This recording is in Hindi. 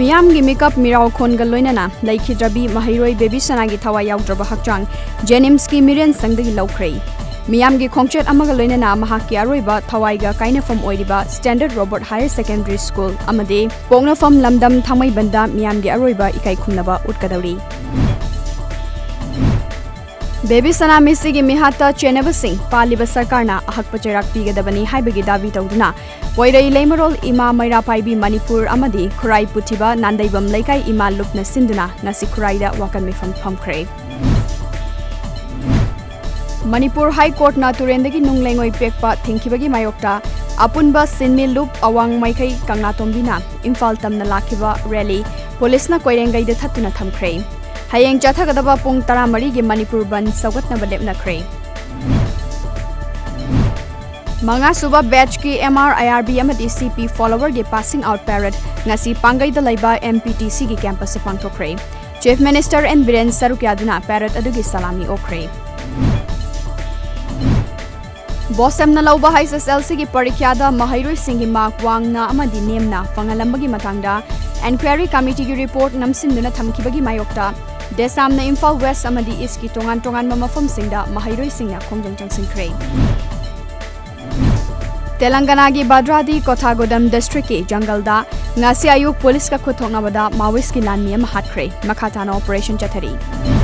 मियामगी मेकअप मिराव खोनगा लोइनाना लैखिद्रबी महिरोय बेबी सनागी थवा याउद्रबा हक्चांग जेनिम्स की मिरेन संगदगी लौख्रै मियामगी खोंगचेट अमगा लोइनाना महाकी अरोइबा थवाइगा काइनाफम ओइरिबा standard robot higher secondary school अमदे पोंगनाफम लमदम थांगमैबंदा मियामगी अरोइबा इकाई खुमनबा उटकदौरी बेबी सना मिसिगी मिहाता चेनबसिंग पालिबा सरकारना अहकप चेराक पीगदबनी हाइबगी दाबी तौदुना वैरई लेमरोल इमा मैरापाइबी मणिपुर अमदी खुराई पुथिबा नांदैबम लेकाई इमा लुपना सिंदुना ngasi खुराइदा वाकन मिफम फमख्रे मणिपुर हाई कोर्ट ना तुरेंदगी नुंगलेंगोई पेकपा थिंखिबगी मायोक्ता अपुनबा सिनमि लुप अवांग माइखै कंगनातोंबिना इम्फाल तमना लाखिबा रैली पुलिसना कोइरेंगैदा थत्तुना थमख्रे हयेंग चाथगदबा पुंग 13 गी मणिपुर बन सौगतनबा लेपनख्रे मंगा सुबा बैच की MR-IRB अमदी CP फॉलोवर गे पासिंग आउट पैरेड ngasi पांगैदा लैबा MPTC गी कैंपस से पांगथोख्रे चीफ मिनिस्टर एन बिरेन सरुक्यादुना पैरेड अदुगी सलामी ओख्रे बोसमना लौबा HSLC की परीक्षादा महिरोई सिंगी मार्क वांगना अमदी नेमना फंगलंबगी मतंगदा एनक्वायरी कमिटी की रिपोर्ट नमसिंदुना थमखिबगी मायोक्ता देसामना इम्फाल वेस्ट अमदी ईस्ट की तोंगान तोंगान मफमसिंगदा महिरोई सिंगना खोंजंग चंगसिंख्रे तेलंगाना की बाद्रादी कोथागोदम डिस्ट्रिक्ट की जंगलदा ngasi ayuk पुलिस का खुथोंगनाबदा माओइस्ट की लानमी अमा हाटख्रे मखाताना ऑपरेशन चथरी